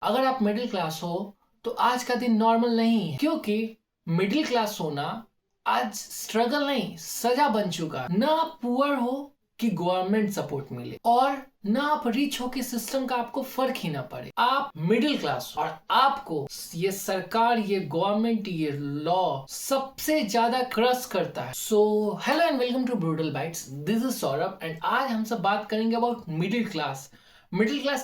अगर आप middle class हो तो आज का दिन नॉर्मल नहीं है, क्योंकि मिडिल क्लास होना आज स्ट्रगल नहीं सजा बन चुका है। ना आप पुअर हो कि गवर्नमेंट सपोर्ट मिले, और ना आप रिच हो कि सिस्टम का आपको फर्क ही ना पड़े। आप मिडिल क्लास और आपको ये सरकार, ये गवर्नमेंट, ये लॉ सबसे ज्यादा क्रश करता है। So hello and welcome to Brutal Bytes. This is Saurabh and आज हम सब बात करेंगे अबाउट मिडिल क्लास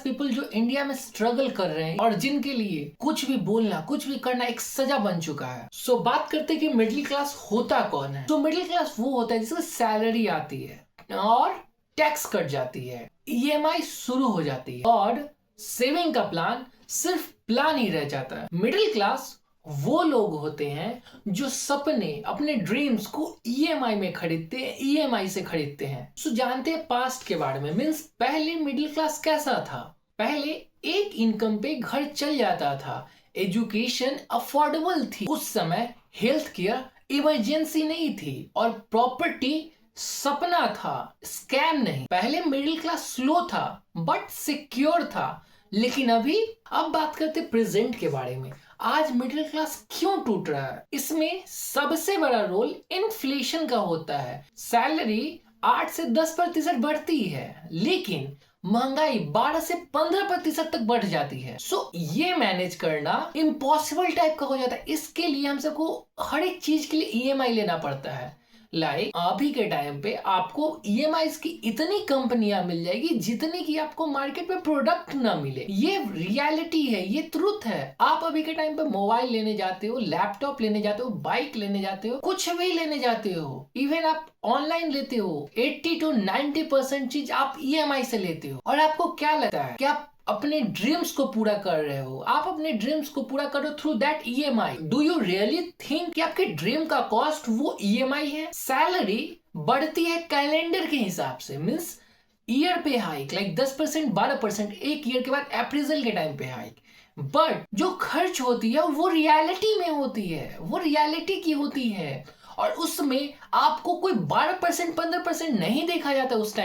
पीपल जो इंडिया में स्ट्रगल कर रहे हैं और जिनके लिए कुछ भी बोलना, कुछ भी करना एक सजा बन चुका है। सो बात करते हैं कि मिडिल क्लास होता कौन है। तो मिडिल क्लास वो होता है जिसकी सैलरी आती है और टैक्स कट जाती है, ईएमआई शुरू हो जाती है और सेविंग का प्लान सिर्फ प्लान ही रह जाता है। मिडिल क्लास वो लोग होते हैं जो सपने, अपने ड्रीम्स को ईएमआई में खरीदते हैं, ईएमआई से खरीदते हैं। सो जानते हैं पास्ट के बारे में। मींस पहले मिडिल क्लास कैसा था। पहले एक इनकम पे घर चल जाता था, एजुकेशन अफोर्डेबल थी, उस समय हेल्थ केयर इमरजेंसी नहीं थी और प्रॉपर्टी सपना था, स्कैम नहीं। पहले मिडिल क्लास स्लो था बट सिक्योर था। लेकिन अब बात करते प्रेजेंट के बारे में। आज मिडिल क्लास क्यों टूट रहा है? इसमें सबसे बड़ा रोल इन्फ्लेशन का होता है। सैलरी 8 से 10% बढ़ती है, लेकिन महंगाई 12 से 15% तक बढ़ जाती है। सो ये मैनेज करना इम्पॉसिबल टाइप का हो जाता है। इसके लिए हम सबको हर एक चीज के लिए ईएमआई लेना पड़ता है। अभी के टाइम पे आपको ईएमआई की इतनी कंपनियां मिल जाएगी जितनी की आपको मार्केट में प्रोडक्ट ना मिले। ये रियलिटी है, ये ट्रुथ है। आप अभी के टाइम पे मोबाइल लेने जाते हो, लैपटॉप लेने जाते हो, बाइक लेने जाते हो, कुछ भी लेने जाते हो, इवन आप ऑनलाइन लेते हो, 80 to 90% चीज आप ईएमआई से लेते हो। और आपको क्या लगता है कि आप अपने ड्रीम्स को पूरा कर रहे हो? आप अपने ड्रीम्स को पूरा करो through that EMI. Do you really think कि आपके ड्रीम का कॉस्ट वो ईएमआई है? सैलरी बढ़ती है कैलेंडर के हिसाब से, मींस ईयर पे हाइक, लाइक 10% 12%, एक ईयर के बाद अप्रेजल के टाइम पे हाइक। बट जो खर्च होती है वो रियलिटी में होती है, वो रियलिटी की होती है, और उसमें आपको कोई 12% 15% नहीं देखा जाता। उस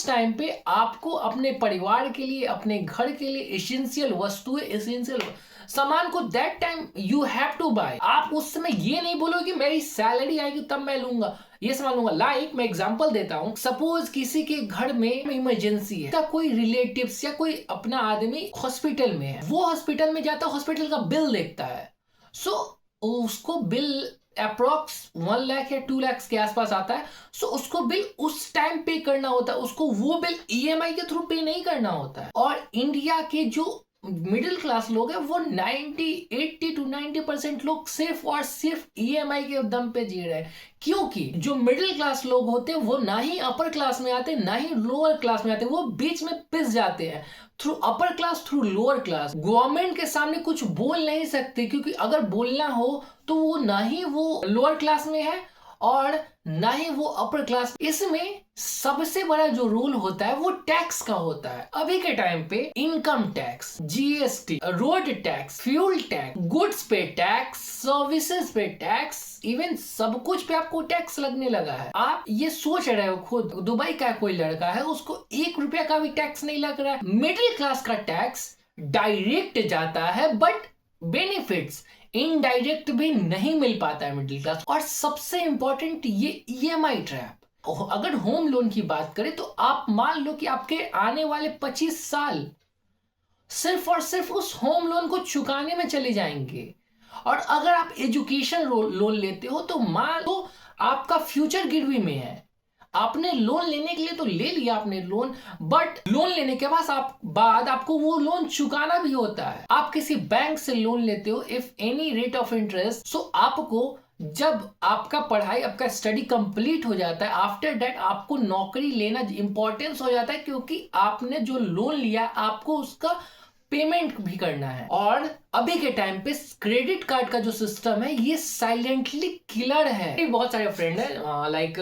टाइम पे आपको अपने परिवार के लिए, अपने घर के लिए एसेंशियल वस्तुएं, एसेंशियल सामान को that time you have to buy. आप उस समय ये नहीं बोलोगे कि मेरी सैलरी आएगी तब मैं लूंगा, ये सामान लूंगा। लाइक मैं एग्जांपल देता हूं, सपोज किसी के घर में इमरजेंसी है, कोई रिलेटिव्स या कोई अपना आदमी हॉस्पिटल में है, वो हॉस्पिटल में जाता है, हॉस्पिटल का बिल देखता है। सो उसको बिल अप्रोक्स 1 लाख या 2 लाख के आसपास आता है। सो उसको बिल उस टाइम पे करना होता है, उसको वो बिल ईएमआई के थ्रू पे नहीं करना होता है। और इंडिया के जो मिडिल क्लास लोग हैं वो 80 to 90% लोग सिर्फ और सिर्फ ईएमआई के दम पे जी रहे हैं। क्योंकि जो मिडिल क्लास लोग होते हैं वो ना ही अपर क्लास में आते, ना ही लोअर क्लास में आते, वो बीच में पिस जाते हैं, through upper class, through lower class. Government के सामने कुछ बोल नहीं सकते, क्योंकि अगर बोलना हो तो वो ना ही वो लोअर क्लास में है और ना ही वो अपर क्लास। इसमें सबसे बड़ा जो रूल होता है वो टैक्स का होता है। अभी के टाइम पे income tax, GST, road tax, fuel tax, goods पे टैक्स, सर्विसेज पे टैक्स, इवन सब कुछ पे आपको टैक्स लगने लगा है। आप ये सोच रहे हो खुद, दुबई का कोई लड़का है उसको 1 रुपया का भी टैक्स नहीं लग रहा है। मिडिल क्लास का टैक्स डायरेक्ट जाता है, बट बेनिफिट्स इनडायरेक्ट भी नहीं मिल पाता है मिडिल क्लास। और सबसे इंपॉर्टेंट ये ईएमआई ट्रैप। अगर होम लोन की बात करें तो आप मान लो कि आपके आने वाले 25 साल सिर्फ और सिर्फ उस होम लोन को चुकाने में चले जाएंगे। और अगर आप एजुकेशन लोन लेते हो तो मान लो आपका फ्यूचर गिरवी में है। आपने लोन लेने के लिए तो ले लिया आपने लोन, बट लोन लेने के बाद आपको वो लोन चुकाना भी होता है। आप किसी बैंक से लोन लेते हो, if any rate of interest, so आपको जब आपका पढ़ाई, आपका स्टडी कंप्लीट हो जाता है, आफ्टर दैट आपको नौकरी लेना इंपॉर्टेंस हो जाता है, क्योंकि आपने जो लोन लिया आपको उसका पेमेंट भी करना है। और अभी के टाइम पे क्रेडिट कार्ड का जो सिस्टम है ये साइलेंटली किलर है। बहुत सारे फ्रेंड है, लाइक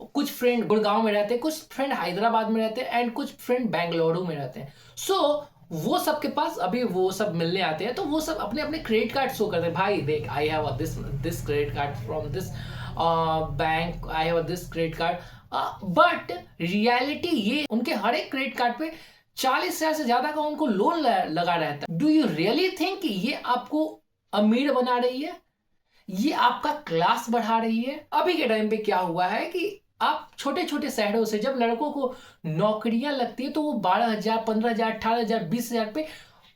कुछ फ्रेंड गुड़गांव में रहते हैं, कुछ फ्रेंड हैदराबाद में रहते हैं एंड कुछ फ्रेंड बेंगलुरु में रहते हैं। सो वो सबके पास अभी वो सब मिलने आते हैं तो वो सब अपने अपने क्रेडिट कार्ड शो करते हैं। भाई देख, I have this credit card from this bank, I have this credit card. But reality ये, उनके हर एक क्रेडिट कार्ड पे 40,000 से ज्यादा का उनको लोन लगा रहता है। डू यू रियली थिंक कि ये आपको अमीर बना रही है, ये आपका क्लास बढ़ा रही है? अभी के टाइम पे क्या हुआ है कि आप छोटे छोटे शहरों से जब लड़कों को नौकरियां लगती है तो वो 12,000, 15,000, 18,000, 20,000 पे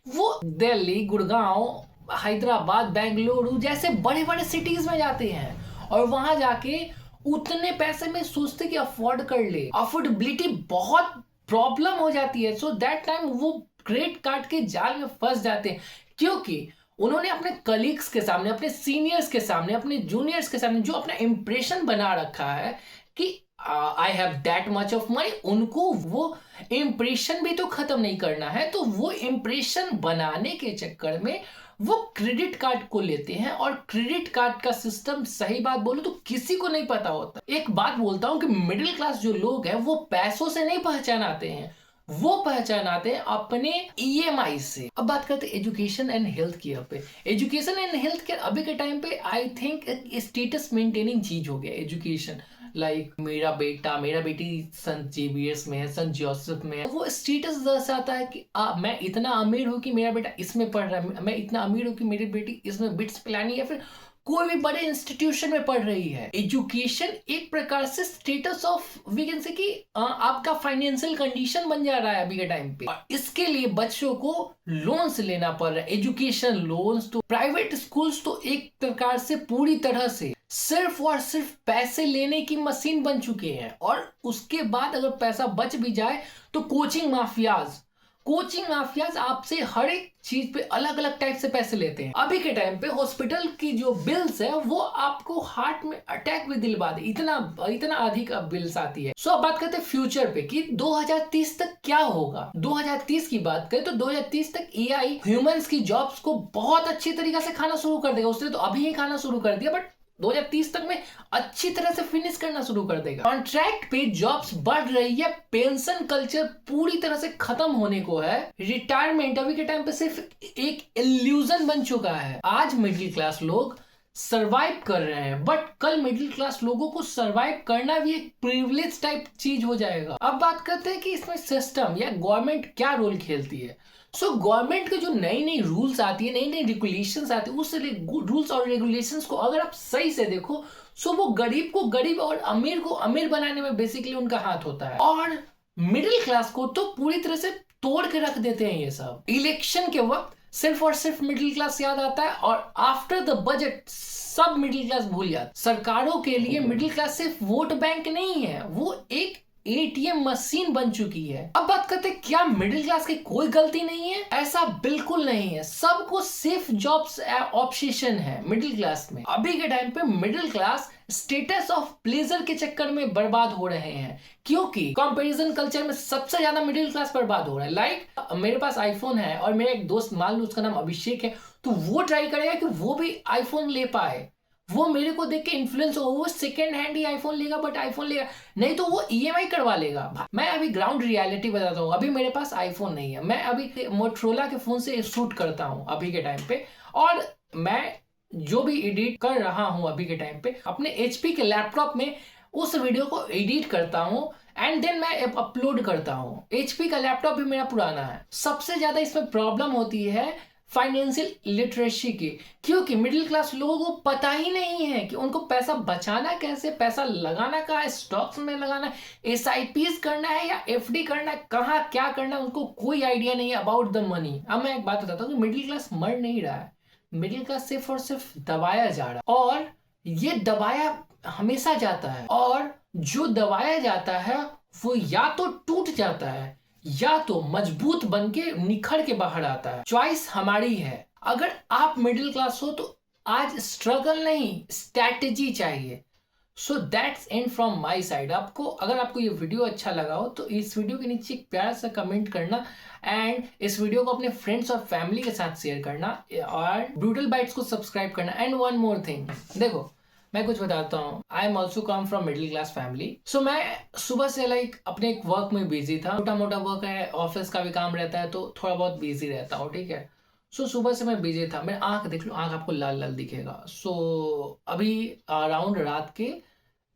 वो दिल्ली, गुड़गांव, हैदराबाद, बेंगलुरु जैसे बड़े बड़े सिटीज में जाते हैं और वहां जाके उतने पैसे में सोचते कि अफोर्ड कर ले। अफोर्डेबिलिटी बहुत प्रॉब्लम हो जाती है। सो दैट टाइम वो क्रेडिट कार्ड के जाल में फंस जाते हैं, क्योंकि उन्होंने अपने कलीग्स के सामने, अपने सीनियर्स के सामने, अपने जूनियर्स के सामने जो अपना इंप्रेशन बना रखा है कि I have that much of money, उनको वो इंप्रेशन भी तो खत्म नहीं करना है। तो वो इंप्रेशन बनाने के चक्कर में वो क्रेडिट कार्ड को लेते हैं, और क्रेडिट कार्ड का सिस्टम सही बात बोलो तो किसी को नहीं पता होता। एक बात बोलता हूं कि मिडिल क्लास जो लोग हैं वो पैसों से नहीं पहचान आते हैं, वो पहचान आते हैं अपने ईएमआई से। अब बात करते हैं एजुकेशन एंड हेल्थ केयर पे। एजुकेशन एंड हेल्थ केयर अभी के टाइम पे आई थिंक एक स्टेटस मेंटेनिंग चीज हो गया एजुकेशन। लाइक मेरा बेटा, मेरा बेटी संत जेवियर्स में है, संत जोसेफ में है, वो स्टेटस दर्शाता है कि मैं इतना अमीर हूं कि मेरा बेटा इसमें पढ़ रहा है, मैं इतना अमीर हूं कि मेरी बेटी इसमें बिट्स पिलानी, या फिर कोई भी बड़े इंस्टीट्यूशन में पढ़ रही है। एजुकेशन एक प्रकार से status of we can say कि आपका फाइनेंशियल कंडीशन बन जा रहा है अभी के टाइम पे, और इसके लिए बच्चों को लोन्स लेना पड़ रहा है। एजुकेशन लोन्स तो प्राइवेट स्कूल्स तो एक प्रकार से पूरी तरह से सिर्फ और सिर्फ पैसे लेने की मशीन बन चुके हैं, और उसके बाद अगर पैसा बच भी जाए तो कोचिंग माफियाज आपसे हर एक चीज पे अलग अलग टाइप से पैसे लेते हैं। अभी के टाइम पे हॉस्पिटल की जो बिल्स है वो आपको हार्ट में अटैक भी दिलवा दे, इतना इतना अधिक बिल्स आती है। सो अब बात करते हैं फ्यूचर पे कि 2030 तक क्या होगा। 2030 की बात करें तो 2030 तक एआई ह्यूमंस की जॉब्स को बहुत अच्छी तरीके से खाना शुरू कर देगा। उसने तो अभी ही खाना शुरू कर दिया, बट 2030 तक में अच्छी तरह से फिनिश करना शुरू कर देगा। कॉन्ट्रैक्ट पे जॉब्स बढ़ रही है, पेंशन कल्चर पूरी तरह से खत्म होने को है, रिटायरमेंट अभी के टाइम पे सिर्फ एक इल्यूजन बन चुका है। आज मिडिल क्लास लोग सरवाइव कर रहे हैं, बट कल मिडिल क्लास लोगों को सरवाइव करना भी एक प्रिविलेज टाइप चीज हो जाएगा। अब बात करते हैं कि इसमें सिस्टम या गवर्नमेंट क्या रोल खेलती है। सो गवर्नमेंट के जो नई नई रूल्स आती है, नई नई रेगुलेशंस आती है, उस रूल्स और रेगुलेशंस को अगर आप सही से देखो, सो वो गरीब को गरीब और अमीर को अमीर बनाने में बेसिकली उनका हाथ होता है, और मिडिल क्लास को तो पूरी तरह से तोड़ के रख देते हैं ये सब। इलेक्शन के वक्त सिर्फ और सिर्फ मिडिल क्लास याद आता है, और आफ्टर द बजट सब मिडिल क्लास भूल जाता है। सरकारों के लिए मिडिल क्लास सिर्फ वोट बैंक नहीं है, वो एक एटीएम मशीन बन चुकी है। अब बात करते हैं क्या मिडिल क्लास की कोई गलती नहीं है? ऐसा बिल्कुल नहीं है। सबको सेफ जॉब्स ऑब्सेशन है मिडिल क्लास में। अभी के टाइम पे middle class status of pleasure के चक्कर में बर्बाद हो रहे हैं, क्योंकि कंपैरिजन कल्चर में सबसे ज्यादा मिडिल क्लास बर्बाद हो रहा है। लाइक मेरे पास आईफोन है और मेरा एक दोस्त, मान लो उसका नाम अभिषेक है, तो वो ट्राई करेगा कि वो भी आईफोन ले पाए, वो मेरे को देख के इन्फ्लुएंस हो, वो सेकंड हैंड ही आईफोन लेगा, बट आईफोन लेगा नहीं तो वो ईएमआई करवा लेगा। मैं अभी ग्राउंड रियलिटी बताता हूँ, अभी मेरे पास आईफोन नहीं है, मैं अभी मोटरोला के फोन से शूट करता हूँ अभी के टाइम पे, और मैं जो भी एडिट कर रहा हूँ अभी के टाइम पे अपने एचपी के लैपटॉप में उस वीडियो को एडिट करता हूँ एंड देन मैं अपलोड करता हूँ। एचपी का लैपटॉप भी मेरा पुराना है। सबसे ज्यादा इसमें प्रॉब्लम होती है फाइनेंशियल लिटरेसी की, क्योंकि मिडिल क्लास लोगों को पता ही नहीं है कि उनको पैसा बचाना कैसे, पैसा लगाना कहाँ है, स्टॉक्स में लगाना है, एसआईपीज करना है या एफडी करना है, कहाँ क्या करना है, उनको कोई आइडिया नहीं है अबाउट द मनी। अब मैं एक बात बताता हूँ कि मिडिल क्लास मर नहीं रहा है, मिडिल क्लास सिर्फ और सिर्फ दबाया जा रहा है, और ये दबाया हमेशा जाता है, और जो दबाया जाता है वो या तो टूट जाता है या तो मजबूत बन के निखर के बाहर आता है। चॉइस हमारी है। अगर आप मिडिल क्लास हो तो आज स्ट्रगल नहीं, स्ट्रैटेजी चाहिए। So that's and from my side. अगर आपको ये वीडियो अच्छा लगा हो तो इस वीडियो के नीचे एक प्यारा सा कमेंट करना, एंड इस वीडियो को अपने फ्रेंड्स और फैमिली के साथ शेयर करना, और ब्रूटल बाइट्स को सब्सक्राइब करना। एंड वन मोर थिंग, देखो मैं कुछ बताता हूँ, I am also come from middle class family. सो मैं सुबह से अपने एक वर्क में बिजी था, छोटा मोटा वर्क है, ऑफिस का भी काम रहता है, तो थोड़ा बहुत बिजी रहता हूँ, ठीक है। सो सुबह से मैं बिजी था, मेरा आंख देख लो, आंख आपको लाल लाल दिखेगा। सो अभी अराउंड रात के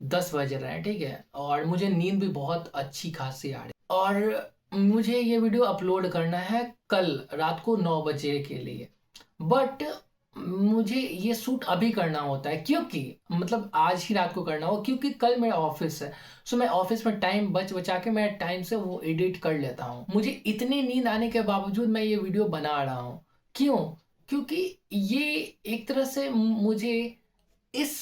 10 बज रहे हैं, ठीक है, और मुझे नींद भी बहुत अच्छी खासी आ रही, और मुझे ये वीडियो अपलोड करना है कल रात को 9 बजे के लिए, बट मुझे ये शूट अभी करना होता है, क्योंकि मतलब आज ही रात को करना हो, क्योंकि कल मेरा ऑफिस है। सो मैं ऑफिस में टाइम बचा के मैं टाइम से वो एडिट कर लेता हूँ। मुझे इतनी नींद आने के बावजूद मैं ये वीडियो बना रहा हूँ। क्यों? क्योंकि ये एक तरह से मुझे इस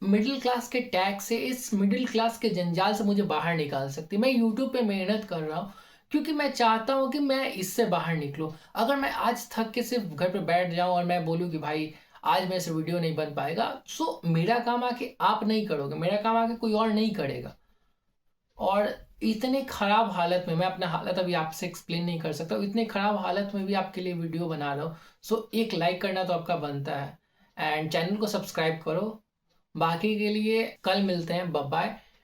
मिडिल क्लास के टैग से, इस मिडिल क्लास के जंजाल से मुझे बाहर निकाल सकती। मैं यूट्यूब पे मेहनत कर रहा हूँ क्योंकि मैं चाहता हूँ कि मैं इससे बाहर निकलूँ। अगर मैं आज थक के सिर्फ घर पे बैठ जाऊँ और मैं बोलूँ कि भाई आज मेरे से वीडियो नहीं बन पाएगा, सो मेरा काम आके आप नहीं करोगे, मेरा काम आके कोई और नहीं करेगा। और इतने खराब हालत में, मैं अपना हालत अभी आपसे एक्सप्लेन नहीं कर सकता, इतने खराब हालत में भी आपके लिए वीडियो बना रहा हूँ। सो एक लाइक करना तो आपका बनता है, एंड चैनल को सब्सक्राइब करो। बाकी के लिए कल मिलते हैं, बाय बाय।